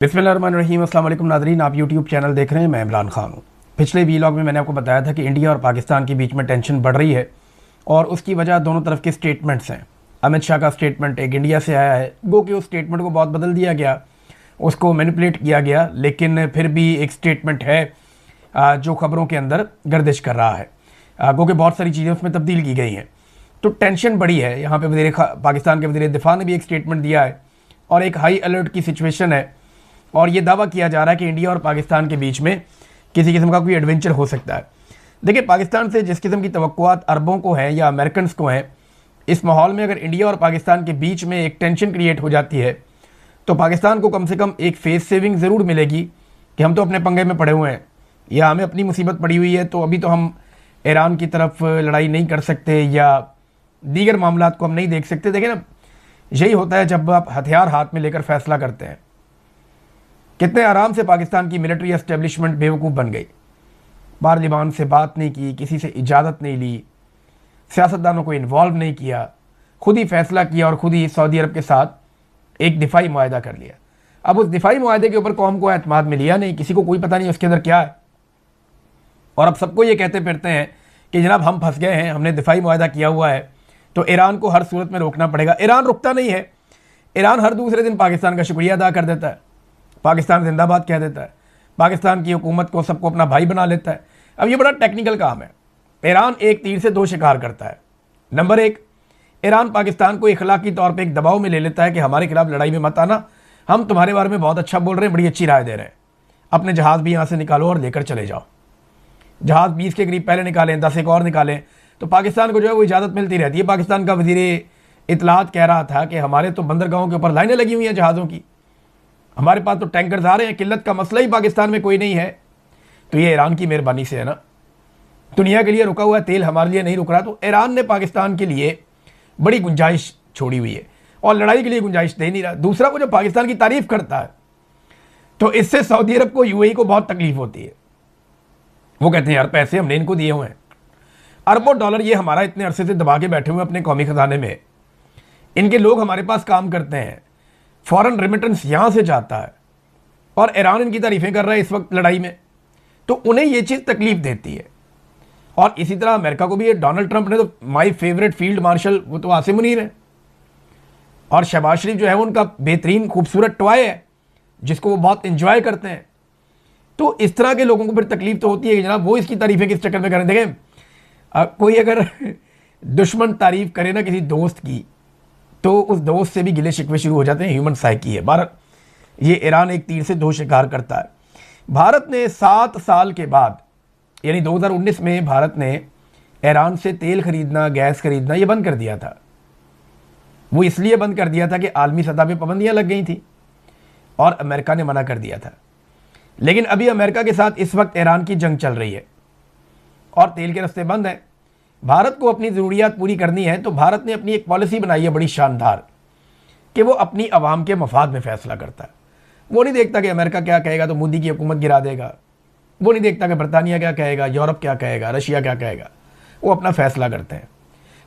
बिस्मिल्लाहिर्रहमानिर्रहीम। अस्सलाम वालेकुम नाज़रीन, आप यूट्यूब चैनल देख रहे हैं। मैं इमरान खान हूँ। पिछले वीलॉग में मैंने आपको बताया था कि इंडिया और पाकिस्तान के बीच में टेंशन बढ़ रही है और उसकी वजह दोनों तरफ के स्टेटमेंट्स हैं। अमित शाह का स्टेटमेंट एक इंडिया से आया है, गो कि उस स्टेटमेंट को बहुत बदल दिया गया, उसको मैनिपुलेट किया गया, लेकिन फिर भी एक स्टेटमेंट है जो खबरों के अंदर गर्दिश कर रहा है। गो कि बहुत सारी चीज़ें उसमें तब्दील की गई हैं, तो टेंशन बड़ी है। यहाँ पे पाकिस्तान के वज़ीर दिफा ने भी एक स्टेटमेंट दिया है और एक हाई अलर्ट की सिचुएशन है और ये दावा किया जा रहा है कि इंडिया और पाकिस्तान के बीच में किसी किस्म का कोई एडवेंचर हो सकता है। देखिए, पाकिस्तान से जिस किस्म की तवक्कुआत अरबों को हैं या अमेरिकन को हैं, इस माहौल में अगर इंडिया और पाकिस्तान के बीच में एक टेंशन क्रिएट हो जाती है तो पाकिस्तान को कम से कम एक फेस सेविंग ज़रूर मिलेगी कि हम तो अपने पंगे में पड़े हुए हैं या हमें अपनी मुसीबत पड़ी हुई है, तो अभी तो हम ईरान की तरफ लड़ाई नहीं कर सकते या दीगर मामलात को हम नहीं देख सकते। देखिए ना, यही होता है जब आप हथियार हाथ में लेकर फैसला करते हैं। कितने आराम से पाकिस्तान की मिलिट्री एस्टेब्लिशमेंट बेवकूफ़ बन गई, पार्लिमान से बात नहीं की, किसी से इजाज़त नहीं ली, सियासतदानों को इन्वॉल्व नहीं किया, खुद ही फैसला किया और खुद ही सऊदी अरब के साथ एक दिफाई मुआहदा कर लिया। अब उस दिफाई मुआहदे के ऊपर कौम को एतमाद में लिया नहीं, किसी को कोई पता नहीं उसके अंदर क्या है, और अब सबको ये कहते फिरते हैं कि जनाब हम फंस गए हैं, हमने दिफाई मुआहदा किया हुआ है तो ईरान को हर सूरत में रोकना पड़ेगा। ईरान रुकता नहीं है। ईरान हर दूसरे दिन पाकिस्तान का शुक्रिया अदा कर देता है, पाकिस्तान जिंदाबाद कह देता है, पाकिस्तान की हुकूमत को सबको अपना भाई बना लेता है। अब ये बड़ा टेक्निकल काम है। ईरान एक तीर से दो शिकार करता है। नंबर एक, ईरान पाकिस्तान को इखलाकी तौर पे एक दबाव में ले लेता है कि हमारे खिलाफ लड़ाई में मत आना, हम तुम्हारे बारे में बहुत अच्छा बोल रहे हैं, बड़ी अच्छी राय दे रहे हैं, अपने जहाज़ भी यहाँ से निकालो और लेकर चले जाओ। जहाज़ 20 के करीब पहले निकालें, 10 एक और निकालें, तो पाकिस्तान को जो है वो इजाज़त मिलती रहती है। पाकिस्तान का वज़ीर इत्तलात कह रहा था कि हमारे तो बंदरगाहों के ऊपर लाइनें लगी हुई हैं जहाज़ों की, हमारे पास तो टैंकर्स आ रहे हैं, किल्लत का मसला ही पाकिस्तान में कोई नहीं है। तो ये ईरान की मेहरबानी से है ना, दुनिया के लिए रुका हुआ तेल हमारे लिए नहीं रुक रहा। तो ईरान ने पाकिस्तान के लिए बड़ी गुंजाइश छोड़ी हुई है और लड़ाई के लिए गुंजाइश दे नहीं रहा। दूसरा, वो जो पाकिस्तान की तारीफ करता है तो इससे सऊदी अरब को, यूएई को बहुत तकलीफ होती है। वो कहते हैं यार पैसे हमने इनको दिए हुए हैं, अरबों डॉलर ये हमारा इतने अरसे से दबा के बैठे हुए अपने कौमी खजाने में, इनके लोग हमारे पास काम करते हैं, फॉरेन रेमिटेंस यहाँ से जाता है और ईरान इनकी तारीफ़ें कर रहा है इस वक्त लड़ाई में, तो उन्हें ये चीज़ तकलीफ देती है। और इसी तरह अमेरिका को भी ये डोनाल्ड ट्रंप ने तो माई फेवरेट फील्ड मार्शल वो तो आसिम मुनीर है और शहबाज शरीफ जो है वो उनका बेहतरीन खूबसूरत टॉय है जिसको वो बहुत इंजॉय करते हैं। तो इस तरह के लोगों को फिर तकलीफ तो होती है कि जनाब वो इसकी तारीफ़ें किस चक्कर में करें। देखें, कोई अगर दुश्मन तारीफ़ करे ना किसी दोस्त की तो उस दोस्त से भी गिले शिकवे शुरू हो जाते हैं। ह्यूमन साइकी है। भारत, ये ईरान एक तीर से दो शिकार करता है। भारत ने 7 साल के बाद यानी 2019 में भारत ने ईरान से तेल खरीदना, गैस खरीदना ये बंद कर दिया था। वो इसलिए बंद कर दिया था कि आलमी सतह पे पाबंदियां लग गई थी और अमेरिका ने मना कर दिया था। लेकिन अभी अमेरिका के साथ इस वक्त ईरान की जंग चल रही है और तेल के रास्ते बंद हैं। भारत को अपनी ज़रूरियात पूरी करनी है तो भारत ने अपनी एक पॉलिसी बनाई है बड़ी शानदार कि वो अपनी आवाम के मफाद में फ़ैसला करता है। वो नहीं देखता कि अमेरिका क्या कहेगा तो मोदी की हुकूमत गिरा देगा, वो नहीं देखता कि बरतानिया क्या कहेगा, यूरोप क्या कहेगा, रशिया क्या कहेगा। वो अपना फ़ैसला करते हैं।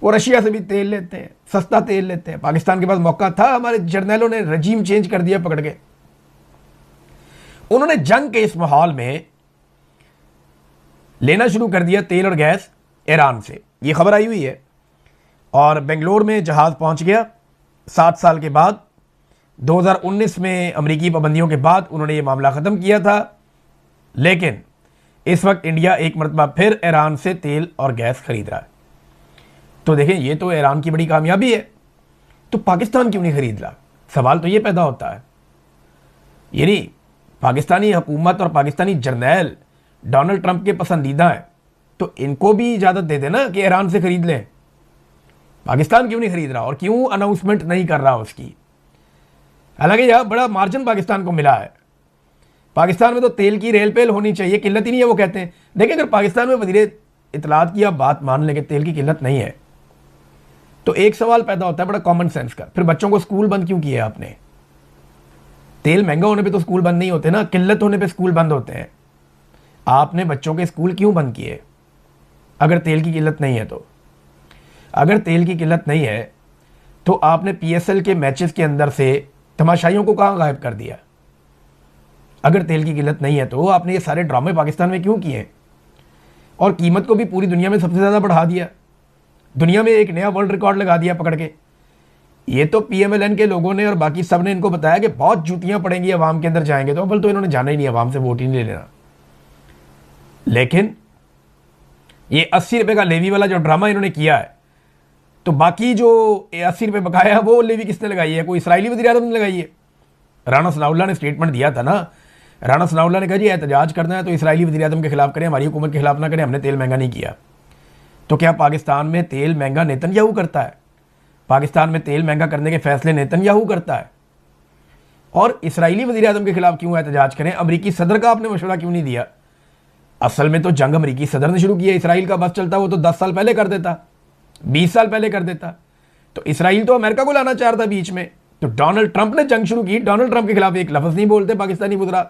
वो रशिया से भी तेल लेते हैं, सस्ता तेल लेते हैं। पाकिस्तान के पास मौका था, हमारे जर्नैलों ने रजीम चेंज कर दिया पकड़ के। उन्होंने जंग के इस माहौल में लेना शुरू कर दिया तेल और गैस ईरान से। ये खबर आई हुई है और बेंगलोर में जहाज़ पहुंच गया 7 साल के बाद। 2019 में अमरीकी पाबंदियों के बाद उन्होंने ये मामला ख़त्म किया था, लेकिन इस वक्त इंडिया एक मरतबा फिर ईरान से तेल और गैस खरीद रहा है। तो देखें, ये तो ईरान की बड़ी कामयाबी है, तो पाकिस्तान क्यों नहीं खरीद रहा? सवाल तो ये पैदा होता है। यानी पाकिस्तानी हुकूमत और पाकिस्तानी जर्नैल डोनाल्ड ट्रंप के पसंदीदा हैं, तो इनको भी इजाज़त दे देना कि ईरान से ख़रीद लें। पाकिस्तान क्यों नहीं खरीद रहा और क्यों अनाउंसमेंट नहीं कर रहा उसकी? हालांकि यह बड़ा मार्जिन पाकिस्तान को मिला है। पाकिस्तान में तो तेल की रेल पेल होनी चाहिए, किल्लत ही नहीं है वो कहते हैं। देखिए, अगर पाकिस्तान में वज़ीर इत्तलात की आप बात मान लें कि तेल की किल्लत नहीं है, तो एक सवाल पैदा होता है बड़ा कॉमन सेंस का, फिर बच्चों को स्कूल बंद क्यों किए आपने? तेल महंगा होने पे तो स्कूल बंद नहीं होते ना, किल्लत होने पे स्कूल बंद होते हैं। आपने बच्चों के स्कूल क्यों बंद किए अगर तेल की किल्लत नहीं है? तो अगर तेल की किल्लत नहीं है तो आपने पीएसएल के मैचेस के अंदर से तमाशाइयों को कहाँ गायब कर दिया? अगर तेल की किल्लत नहीं है तो आपने ये सारे ड्रामे पाकिस्तान में क्यों किए हैं? और कीमत को भी पूरी दुनिया में सबसे ज़्यादा बढ़ा दिया, दुनिया में एक नया वर्ल्ड रिकॉर्ड लगा दिया पकड़ के। ये तो PMLN के लोगों ने और बाकी सब ने इनको बताया कि बहुत जूतियां पड़ेंगी अवाम के अंदर जाएंगे, तो अव्वल तो इन्होंने जाना ही नहीं, अवाम से वोट ही नहीं ले लेना। लेकिन ये 80 रुपये का लेवी वाला जो ड्रामा इन्होंने किया है, तो बाकी जो 80 रुपये बकाया वो लेवी किसने लगाई है? कोई इसराइली वज़ीर-ए-आज़म ने लगाई है। राना सनाउल्लाह ने स्टेटमेंट दिया था ना, राना सनाउल्लाह ने कहा जी एहतजाज करना है तो इसराइली वज़ीर-ए-आज़म के खिलाफ करें, हमारी हुकूमत के खिलाफ ना करें, हमने तेल महंगा नहीं किया। तो क्या पाकिस्तान में तेल महंगा नेतन्याहू करता है? पाकिस्तान में तेल महंगा करने के फैसले नेतन्याहू करता है? और इसराइली वज़ीर-ए-आज़म के खिलाफ क्यों एहतजाज करें? अमरीकी सदर का आपने मशवरा क्यों नहीं दिया? असल में तो जंग अमरीकी सदर ने शुरू किया, इसराइल का बस चलता वो तो 10 साल पहले कर देता, 20 साल पहले कर देता। तो इसराइल तो अमेरिका को लाना चाह रहा था बीच में, तो डोनाल्ड ट्रंप ने जंग शुरू की, डोनाल्ड ट्रंप के खिलाफ एक लफ्ज़ नहीं बोलते पाकिस्तानी वज़ीर।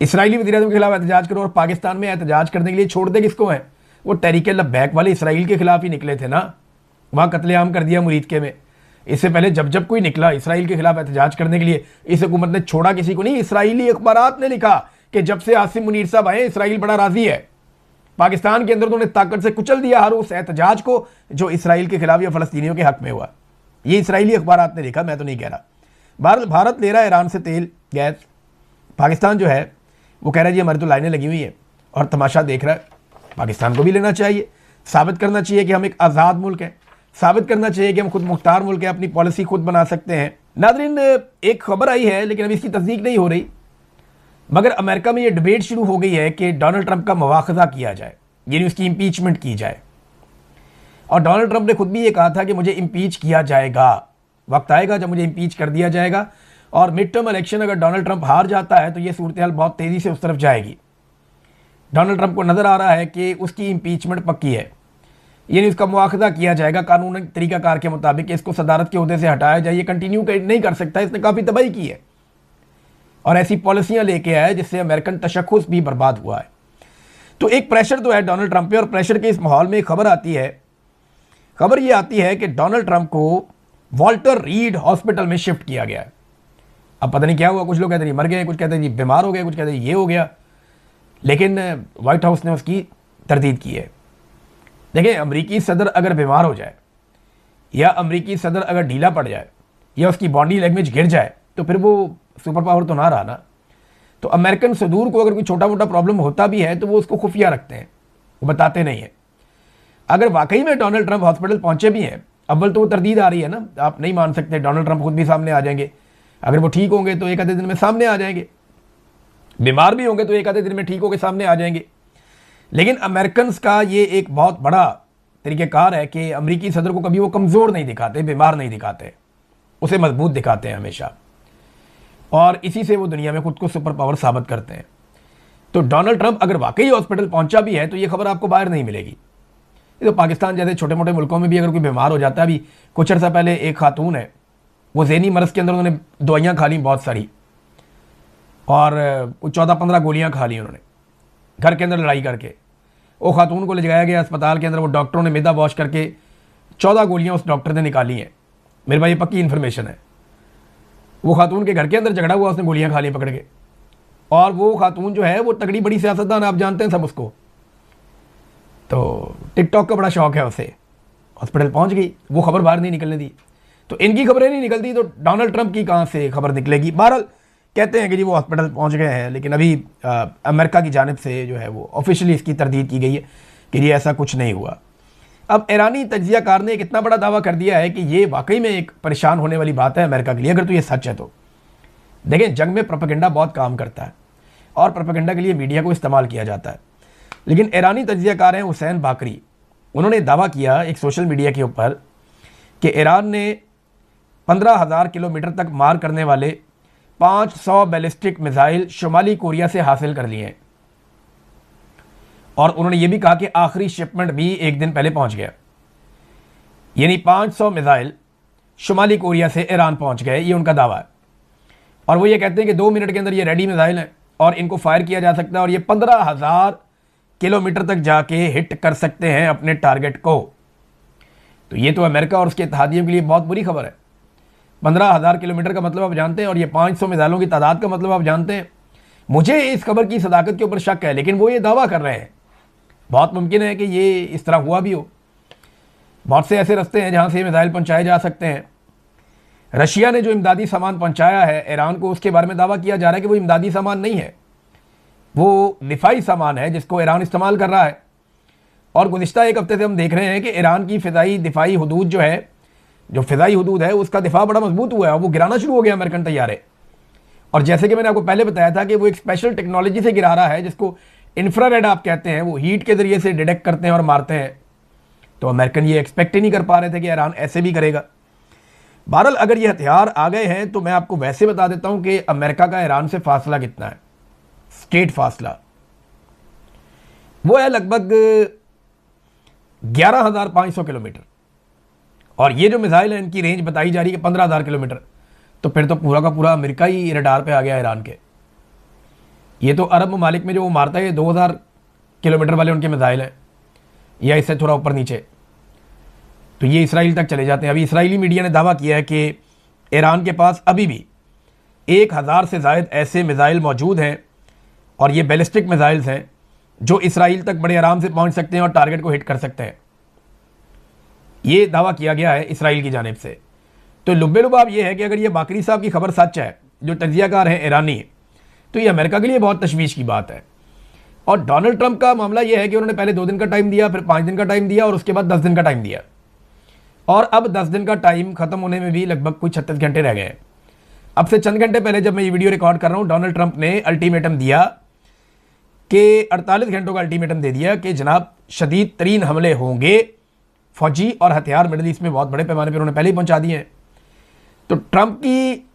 इसराइली वज़ीर-ए-आज़म के खिलाफ एहतजाज करो, और पाकिस्तान में एहतजाज करने के लिए छोड़ते किसको हैं? वो तहरीक लब्बैक वाले इसराइल के खिलाफ ही निकले थे ना, वहाँ कत्लेआम कर दिया मुरीदके में। इससे पहले जब जब कोई निकला इसराइल के खिलाफ एहतजाज करने के लिए, इस हुकूमत ने छोड़ा किसी को नहीं। इसराइली अखबारात ने लिखा कि जब से आसिम मुनीर साहब आए इसराइल बड़ा राजी है, पाकिस्तान के अंदर उन्होंने ताकत से कुचल दिया हर उस एहतजाज को जो इसराइल के खिलाफ या फ़लस्तीनियों के हक में हुआ। ये इसराइली अखबारात ने लिखा, मैं तो नहीं कह रहा। भारत ले रहा है ईरान से तेल गैस, पाकिस्तान जो है वो कह रहा है जी हमारी तो लाइनें लगी हुई हैं और तमाशा देख रहा है। पाकिस्तान को भी लेना चाहिए, साबित करना चाहिए कि हम एक आज़ाद मुल्क हैं, साबित करना चाहिए कि हम खुद मुख्तार मुल्क हैं, अपनी पॉलिसी खुद बना सकते हैं। नाज़रीन, एक खबर आई है लेकिन अभी इसकी तस्दीक नहीं हो रही, मगर अमेरिका में ये डिबेट शुरू हो गई है कि डोनाल्ड ट्रंप का मुआखज़ा किया जाए, यानी उसकी इम्पीचमेंट की जाए। और डोनाल्ड ट्रंप ने खुद भी ये कहा था कि मुझे इम्पीच किया जाएगा, वक्त आएगा जब मुझे इम्पीच कर दिया जाएगा। और मिड टर्म इलेक्शन अगर डोनाल्ड ट्रंप हार जाता है तो ये सूरत हाल बहुत तेज़ी से उस तरफ जाएगी। डोनाल्ड ट्रंप को नज़र आ रहा है कि उसकी इम्पीचमेंट पक्की है, यानी उसका मुआखज़ा किया जाएगा कानूनी तरीक़ाकार के मुताबिक, इसको सदारत के ओहदे से हटाया जाए, ये कंटिन्यू नहीं कर सकता, इसने काफ़ी तबाही की है और ऐसी पॉलिसियाँ लेके आया जिससे अमेरिकन तशख़्ख़ुस भी बर्बाद हुआ है। तो एक प्रेशर तो है डोनाल्ड ट्रंप पे, और प्रेशर के इस माहौल में एक खबर आती है, खबर ये आती है कि डोनाल्ड ट्रंप को वॉल्टर रीड हॉस्पिटल में शिफ्ट किया गया है। अब पता नहीं क्या हुआ, कुछ लोग कहते हैं मर गए, कुछ कहते हैं जी बीमार हो गए, कुछ कहते हैं ये हो गया, लेकिन वाइट हाउस ने उसकी तरदीद की है। देखिए, अमरीकी सदर अगर बीमार हो जाए या अमरीकी सदर अगर ढीला पड़ जाए या उसकी बॉडी लैंग्वेज गिर जाए तो फिर वो सुपर पावर तो ना रहा ना। तो अमेरिकन सदूर को अगर कोई छोटा मोटा प्रॉब्लम होता भी है तो वो उसको खुफिया रखते हैं, वो बताते नहीं हैं। अगर वाकई में डोनाल्ड ट्रंप हॉस्पिटल पहुंचे भी हैं, अव्वल तो वो तरदीद आ रही है ना, आप नहीं मान सकते, डोनाल्ड ट्रंप खुद भी सामने आ जाएंगे। अगर वो ठीक होंगे तो एक आधे दिन में सामने आ जाएंगे, बीमार भी होंगे तो एक आधे दिन में ठीक होकर सामने आ जाएंगे। लेकिन अमेरिकन का ये एक बहुत बड़ा तरीक़ेकार है कि अमरीकी सदर को कभी वो कमज़ोर नहीं दिखाते, बीमार नहीं दिखाते, उसे मजबूत दिखाते हैं हमेशा, और इसी से वो दुनिया में खुद को सुपर पावर साबित करते हैं। तो डोनाल्ड ट्रंप अगर वाकई हॉस्पिटल पहुंचा भी है तो ये खबर आपको बाहर नहीं मिलेगी। ये तो पाकिस्तान जैसे छोटे मोटे मुल्कों में भी अगर कोई बीमार हो जाता है, अभी कुछ अर्सा पहले एक खातून है, वो ज़हनी मर्ज़ के अंदर उन्होंने दवाइयाँ खा ली बहुत सारी, और 14-15 गोलियाँ खा ली उन्होंने घर के अंदर लड़ाई करके। वो खातून को ले जाया गया अस्पताल के अंदर, वो डॉक्टरों ने मैदा वॉश करके 14 गोलियाँ उस डॉक्टर ने निकाली हैं। मेरे भाई ये पक्की इन्फॉर्मेशन है। वो खातून के घर के अंदर झगड़ा हुआ, उसने गोलियाँ खा ली पकड़ के, और वो खातून जो है वो तगड़ी बड़ी सियासतदान, आप जानते हैं सब उसको, तो टिकटॉक का बड़ा शौक है उसे। हॉस्पिटल पहुँच गई, वो खबर बाहर नहीं निकलने दी, तो इनकी खबरें नहीं निकलती तो डोनाल्ड ट्रंप की कहाँ से खबर निकलेगी। बहरहाल कहते हैं कि जी वो हॉस्पिटल पहुंच गए हैं, लेकिन अभी अमेरिका की जानिब से जो है वो ऑफिशियली इसकी तरदीद की गई है कि ये ऐसा कुछ नहीं हुआ। अब ईरानी तज्जियाकार ने एक इतना बड़ा दावा कर दिया है कि ये वाकई में एक परेशान होने वाली बात है अमेरिका के लिए, अगर तो ये सच है तो। देखें, जंग में प्रोपेगेंडा बहुत काम करता है और प्रोपेगेंडा के लिए मीडिया को इस्तेमाल किया जाता है, लेकिन ईरानी तज्जियाकार हैं हुसैन बाकरी, उन्होंने दावा किया एक सोशल मीडिया के ऊपर कि ईरान ने 15,000 किलोमीटर तक मार करने वाले 500 बैलिस्टिक मिसाइल शुमाली कोरिया से हासिल कर लिए हैं, और उन्होंने ये भी कहा कि आखिरी शिपमेंट भी एक दिन पहले पहुंच गया, यानी 500 मिसाइल शुमाली कोरिया से ईरान पहुंच गए, ये उनका दावा है। और वो ये कहते हैं कि 2 मिनट के अंदर ये रेडी मिसाइल हैं और इनको फायर किया जा सकता है, और ये 15,000 किलोमीटर तक जाके हिट कर सकते हैं अपने टारगेट को। तो ये तो अमेरिका और उसके इत्तेहादियों के लिए बहुत बुरी खबर है। 15,000 किलोमीटर का मतलब आप जानते हैं, और ये 500 मिसाइलों की तादाद का मतलब आप जानते हैं। मुझे इस खबर की सदाकत के ऊपर शक है, लेकिन वो ये दावा कर रहे हैं। बहुत मुमकिन है कि ये इस तरह हुआ भी हो। बहुत से ऐसे रास्ते हैं जहाँ से मिसाइल पहुँचाए जा सकते हैं। रशिया ने जो इमदादी सामान पहुँचाया है ईरान को, उसके बारे में दावा किया जा रहा है कि वो इमदादी सामान नहीं है, वो दिफाई सामान है जिसको ईरान इस्तेमाल कर रहा है। और गुज़िश्ता एक हफ्ते से हम देख रहे हैं कि ईरान की फ़िज़ाई दिफाई हदूद जो है, जो फ़िज़ाई हदूद है, उसका दिफा बड़ा मजबूत हुआ है। वो गिराना शुरू हो गया अमेरिकन तैयारे। और जैसे कि मैंने आपको पहले बताया था कि वो एक स्पेशल टेक्नोलॉजी से गिरा रहा है जिसको इंफ्रारेड आप कहते हैं। वो हीट के ज़रिए से डिटेक्ट करते हैं और मारते हैं। तो अमेरिकन ये एक्सपेक्ट ही नहीं कर पा रहे थे कि ईरान ऐसे भी करेगा। बहरहाल अगर ये हथियार आ गए हैं तो मैं आपको वैसे बता देता हूँ कि अमेरिका का ईरान से फासला कितना है। स्टेट फासला वो है लगभग 11,500 किलोमीटर। और ये जो मिसाइल है इनकी रेंज बताई जा रही है 15,000 किलोमीटर। तो फिर तो पूरा का पूरा अमेरिका ही रडार पे आ गया ईरान के। ये तो अरब ममालिक में जो वो मारता है, ये 2,000 किलोमीटर वाले उनके मिसाइल हैं, या इससे थोड़ा ऊपर नीचे। तो ये इसराइल तक चले जाते हैं। अभी इसराइली मीडिया ने दावा किया है कि ईरान के पास अभी भी 1,000 से ज़ायद ऐसे मिसाइल मौजूद हैं, और ये बैलिस्टिक मिसाइल्स हैं जो इसराइल तक बड़े आराम से पहुंच सकते हैं और टारगेट को हिट कर सकते हैं। ये दावा किया गया है इसराइल की जानिब से। तो लुब्बे लुबाब ये है कि अगर ये बाकरी साहब की खबर सच है, जो तज्जियाकार हैं ईरानी, तो ये अमेरिका के लिए बहुत तशवीश की बात है। और डोनाल्ड ट्रंप का मामला ये है कि उन्होंने पहले 2 दिन का टाइम दिया, फिर 5 दिन का टाइम दिया, और उसके बाद 10 दिन का टाइम दिया। और अब 10 दिन का टाइम खत्म होने में भी लगभग कुछ 36 घंटे रह गए हैं। अब से चंद घंटे पहले जब मैं ये वीडियो रिकॉर्ड कर रहा हूँ, डोनाल्ड ट्रंप ने अल्टीमेटम दिया कि 48 घंटों का अल्टीमेटम दे दिया कि जनाब शदीद तरीन हमले होंगे। फौजी और हथियार मिडल ईस्ट में बहुत बड़े पैमाने पर उन्होंने पहले ही पहुंचा दिए हैं। तो ट्रंप की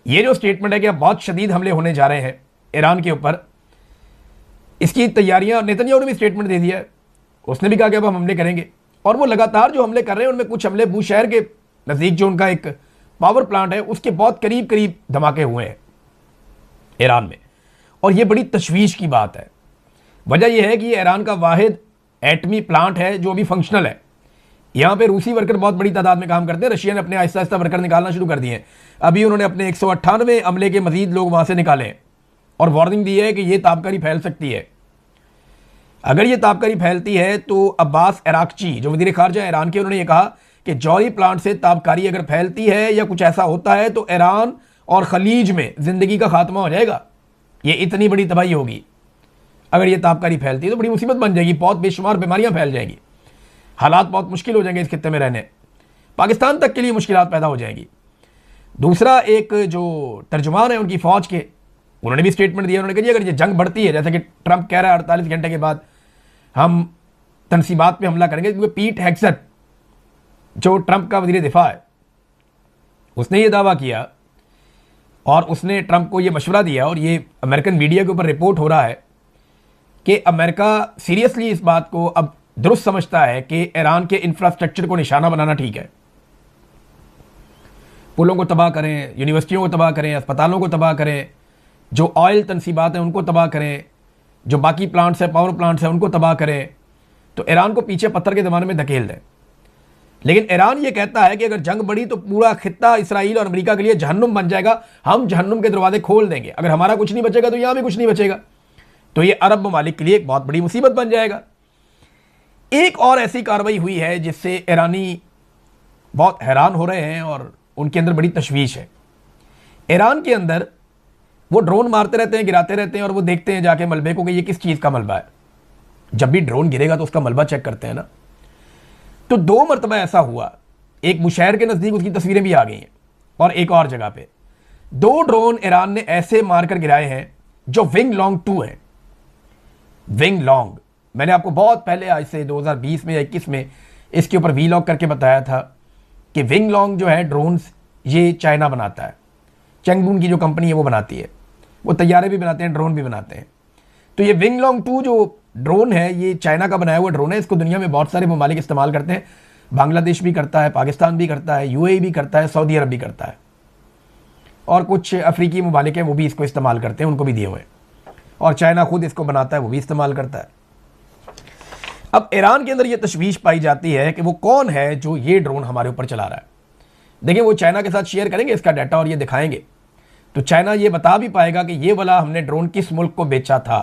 ये जो स्टेटमेंट है कि अब बहुत शदीद हमले होने जा रहे हैं ईरान के ऊपर, इसकी तैयारियां, नेतन्याहू ने भी स्टेटमेंट दे दिया है। उसने भी कहा कि अब हम हमले करेंगे। और वो लगातार जो हमले कर रहे हैं उनमें कुछ हमले बूशहर के नज़दीक जो उनका एक पावर प्लांट है उसके बहुत करीब करीब धमाके हुए हैं ईरान में। और ये बड़ी तशवीश की बात है। वजह यह है कि ये ईरान का वाहिद एटमी प्लांट है जो अभी फंक्शनल है। यहाँ पे रूसी वर्कर बहुत बड़ी तादाद में काम करते हैं। रशिया ने अपने आहिस्ता आहिस्ता वर्कर निकालना शुरू कर दिए हैं। अभी उन्होंने अपने 198 अमले के मजीद लोग वहाँ से निकाले हैं, और वार्निंग दी है कि ये ताबकारी फैल सकती है। अगर ये ताबकारी फैलती है तो अब्बास अराक्ची जो वज़ीर ख़ारजा ईरान के, उन्होंने ये कहा कि जौहरी प्लांट से ताबकारी अगर फैलती है या कुछ ऐसा होता है तो ईरान और खलीज में ज़िंदगी का खात्मा हो जाएगा। ये इतनी बड़ी तबाही होगी अगर ये ताबकारी फैलती है, तो बड़ी मुसीबत बन जाएगी। बहुत बेशुमार बीमारियां फैल जाएंगी, हालात बहुत मुश्किल हो जाएंगे इस खित्ते में रहने, पाकिस्तान तक के लिए मुश्किलात पैदा हो जाएंगी। दूसरा, एक जो तर्जुमान है उनकी फ़ौज के, उन्होंने भी स्टेटमेंट दिया। उन्होंने कहा अगर ये जंग बढ़ती है, जैसे कि ट्रंप कह रहा है 48 घंटे के बाद हम तनसीबात पे हमला करेंगे, क्योंकि पीट हेग्सेट जो ट्रंप का वज़ीर दिफा है, उसने ये दावा किया और उसने ट्रंप को ये मशवरा दिया, और ये अमेरिकन मीडिया के ऊपर रिपोर्ट हो रहा है कि अमेरिका सीरियसली इस बात को अब दुरुस्त समझता है कि ईरान के इंफ्रास्ट्रक्चर को निशाना बनाना ठीक है। पुलों को तबाह करें, यूनिवर्सिटियों को तबाह करें, अस्पतालों को तबाह करें, जो ऑयल तनसीबात हैं उनको तबाह करें, जो बाकी प्लांट्स हैं, पावर प्लांट्स हैं, उनको तबाह करें। तो ईरान को पीछे पत्थर के ज़माने में धकेल दें। लेकिन ईरान ये कहता है कि अगर जंग बढ़ी तो पूरा खित्ता इसराइल और अमेरिका के लिए जहन्नुम बन जाएगा। हम जहन्नुम के दरवाजे खोल देंगे, अगर हमारा कुछ नहीं बचेगा तो यहाँ भी कुछ नहीं बचेगा। तो ये अरब ममालिक के लिए एक बहुत बड़ी मुसीबत बन जाएगा। एक और ऐसी कार्रवाई हुई है जिससे ईरानी बहुत हैरान हो रहे हैं और उनके अंदर बड़ी तशवीश है। ईरान के अंदर वो ड्रोन मारते रहते हैं, गिराते रहते हैं, और वो देखते हैं जाके मलबे को कि ये किस चीज़ का मलबा है। जब भी ड्रोन गिरेगा तो उसका मलबा चेक करते हैं ना। तो 2 मरतबा ऐसा हुआ, एक बुशहर के नज़दीक उसकी तस्वीरें भी आ गई हैं, और एक और जगह पे 2 ड्रोन ईरान ने ऐसे मारकर गिराए हैं जो विंग लॉन्ग 2 हैं। विंग लॉन्ग मैंने आपको बहुत पहले, आज से 2020 में या 21 में इसके ऊपर वीलॉग करके बताया था कि विंग लॉन्ग जो है ड्रोन्स, ये चाइना बनाता है। चंगबून की जो कंपनी है वो बनाती है। वो तैयारे भी बनाते हैं, ड्रोन भी बनाते हैं। तो ये विंग लॉन्ग 2 जो ड्रोन है, ये चाइना का बनाया हुआ ड्रोन है। इसको दुनिया में बहुत सारे ममालिक इस्तेमाल करते हैं। बांग्लादेश भी करता है, पाकिस्तान भी करता है, यूएई भी करता है, सऊदी अरब भी करता है, और कुछ अफ्रीकी ममालिक हैं वो भी इसको इस्तेमाल करते हैं, उनको भी दिए हुए हैं। और चाइना खुद इसको बनाता है, वो भी इस्तेमाल करता है। अब ईरान के अंदर ये तशवीश पाई जाती है कि वो कौन है जो ये ड्रोन हमारे ऊपर चला रहा है। देखिए वो चाइना के साथ शेयर करेंगे इसका डाटा और ये दिखाएंगे, तो चाइना ये बता भी पाएगा कि ये वाला हमने ड्रोन किस मुल्क को बेचा था।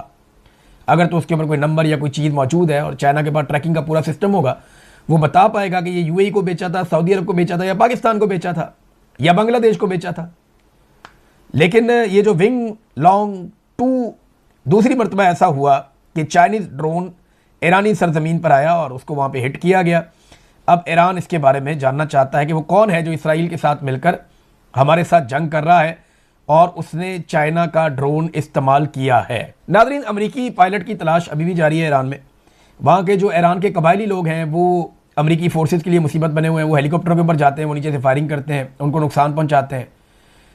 अगर तो उसके ऊपर कोई नंबर या कोई चीज़ मौजूद है और चाइना के पास ट्रैकिंग का पूरा सिस्टम होगा, वो बता पाएगा कि ये यूएई को बेचा था, सऊदी अरब को बेचा था, या पाकिस्तान को बेचा था, या बांग्लादेश को बेचा था। लेकिन ये जो विंग लॉन्ग 2 दूसरी मरतबा ऐसा हुआ कि चाइनीज़ ड्रोन ईरानी सरजमीन पर आया और उसको वहाँ पे हिट किया गया। अब ईरान इसके बारे में जानना चाहता है कि वो कौन है जो इसराइल के साथ मिलकर हमारे साथ जंग कर रहा है और उसने चाइना का ड्रोन इस्तेमाल किया है। नाज़रीन, अमेरिकी पायलट की तलाश अभी भी जारी है ईरान में। वहाँ के जो ईरान के कबायली लोग हैं वो अमेरिकी फोर्सेस के लिए मुसीबत बने हुए हैं। वो हेलीकॉप्टर के ऊपर जाते हैं, वो नीचे से फायरिंग करते हैं, उनको नुकसान पहुँचाते हैं,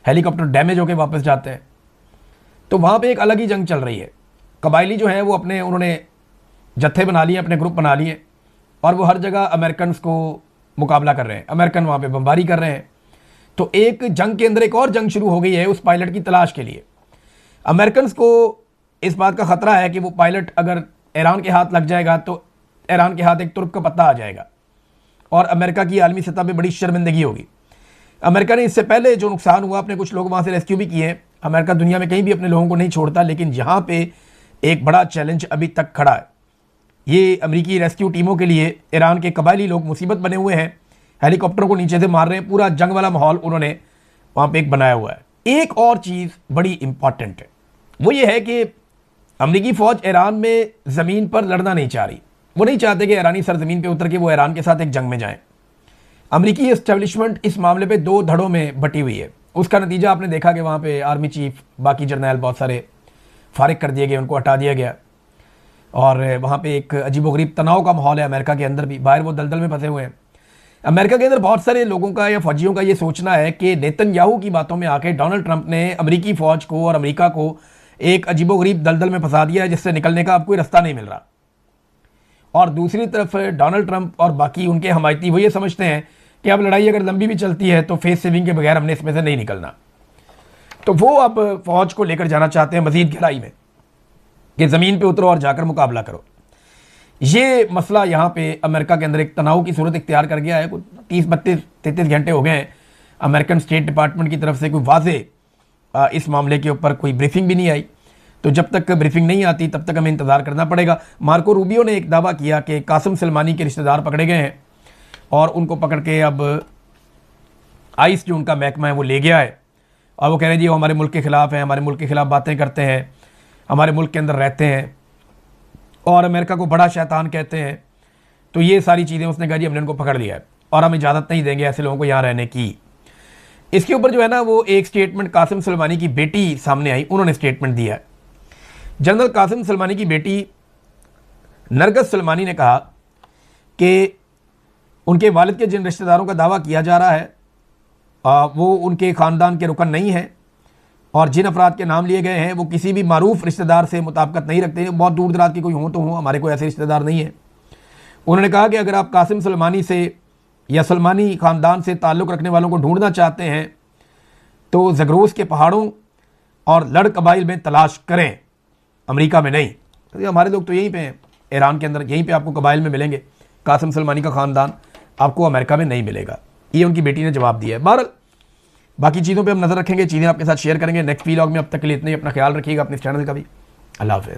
हेलीकॉप्टर डैमेज होकर वापस जाते हैं। तो वहाँ पर एक अलग ही जंग चल रही है। कबायली जो है वो उन्होंने जत्थे बना लिए, अपने ग्रुप बना लिए, और वो हर जगह अमेरिकन को मुकाबला कर रहे हैं। अमेरिकन वहाँ पे बमबारी कर रहे हैं। तो एक जंग के अंदर एक और जंग शुरू हो गई है उस पायलट की तलाश के लिए। अमेरिकन को इस बात का खतरा है कि वो पायलट अगर ईरान के हाथ लग जाएगा तो ईरान के हाथ एक तुर्क का पत्ता आ जाएगा और अमेरिका की आलमी सतह पर बड़ी शर्मिंदगी होगी। अमेरिका ने इससे पहले जो नुकसान हुआ, अपने कुछ लोग वहाँ से रेस्क्यू भी किए हैं। अमेरिका दुनिया में कहीं भी अपने लोगों को नहीं छोड़ता, लेकिन यहाँ पे एक बड़ा चैलेंज अभी तक खड़ा है। ये अमेरिकी रेस्क्यू टीमों के लिए ईरान के कबायली लोग मुसीबत बने हुए हैं, हेलीकॉप्टरों को नीचे से मार रहे हैं। पूरा जंग वाला माहौल उन्होंने वहाँ पे एक बनाया हुआ है। एक और चीज़ बड़ी इंपॉर्टेंट है, वो ये है कि अमेरिकी फ़ौज ईरान में ज़मीन पर लड़ना नहीं चाह रही। वो नहीं चाहते कि ईरानी सरजमीन पर उतर के वो ईरान के साथ एक जंग में जाएँ। अमेरिकी एस्टेब्लिशमेंट इस मामले पर 2 धड़ों में बटी हुई है। उसका नतीजा आपने देखा कि वहाँ पर आर्मी चीफ, बाकी जर्नैल बहुत सारे फारिग कर दिए गए, उनको हटा दिया गया, और वहाँ पे एक अजीबोगरीब तनाव का माहौल है अमेरिका के अंदर भी। बाहर वो दलदल में फंसे हुए हैं। अमेरिका के अंदर बहुत सारे लोगों का या फौजियों का ये सोचना है कि नेतन्याहू की बातों में आके डोनाल्ड ट्रंप ने अमेरिकी फ़ौज को और अमेरिका को एक अजीबोगरीब दलदल में फंसा दिया है जिससे निकलने का अब कोई रास्ता नहीं मिल रहा। और दूसरी तरफ डोनाल्ड ट्रंप और बाकी उनके हमायती वो ये समझते हैं कि अब लड़ाई अगर लंबी भी चलती है तो फेस सेविंग के बगैर हमने इसमें से नहीं निकलना। तो वो अब फ़ौज को लेकर जाना चाहते हैं मज़ीद गहराई में कि ज़मीन पे उतरो और जाकर मुकाबला करो। ये मसला यहाँ पे अमेरिका के अंदर एक तनाव की सूरत इख्तियार कर गया है। कुछ 30-32-33 घंटे हो गए हैं अमेरिकन स्टेट डिपार्टमेंट की तरफ से कोई वाज़े इस मामले के ऊपर कोई ब्रीफिंग भी नहीं आई। तो जब तक ब्रीफिंग नहीं आती तब तक हमें इंतज़ार करना पड़ेगा। मार्को रूबियो ने एक दावा किया कि कासिम सुलेमानी के रिश्तेदार पकड़े गए हैं और उनको पकड़ के अब आइस जो उनका महकमा है वो ले गया है, और वो कह रहे हैं जी वो हमारे मुल्क के ख़िलाफ़ हैं, हमारे मुल्क के ख़िलाफ़ बातें करते हैं, हमारे मुल्क के अंदर रहते हैं और अमेरिका को बड़ा शैतान कहते हैं। तो ये सारी चीज़ें उसने कहा जी हमने उनको पकड़ लिया है और हम इजाज़त नहीं देंगे ऐसे लोगों को यहाँ रहने की। इसके ऊपर जो है ना वो एक स्टेटमेंट कासिम सुलेमानी की बेटी सामने आई, उन्होंने स्टेटमेंट दिया है। जनरल कासिम सुलेमानी की बेटी नरगस सुलेमानी ने कहा कि उनके वालिद के जिन रिश्तेदारों का दावा किया जा रहा है वो उनके ख़ानदान के रुकन नहीं हैं, और जिन अफराद के नाम लिए गए हैं वो किसी भी मारूफ रिश्तेदार से मुताबिकत नहीं रखते। बहुत दूर दराज के कोई हों तो हों, हमारे कोई ऐसे रिश्तेदार नहीं है। उन्होंने कहा कि अगर आप कासिम सुलेमानी से या सलमानी ख़ानदान से ताल्लुक़ रखने वालों को ढूंढना चाहते हैं तो ज़गरोस के पहाड़ों और लड़ कबाइल में तलाश करें, अमेरिका में नहीं। तो हमारे लोग तो यहीं पे हैं, ईरान के अंदर यहीं पे आपको कबाइल में मिलेंगे। कासिम सुलेमानी का ख़ानदान आपको अमेरिका में नहीं मिलेगा। ये उनकी बेटी ने जवाब दिया है। बहरहाल बाकी चीज़ों पे हम नज़र रखेंगे, चीज़ें आपके साथ शेयर करेंगे नेक्स्ट व्लॉग में। अब तक के लिए इतना ही, अपना ख्याल रखिएगा, अपने चैनल का भी। अल्लाह हाफ़िज़।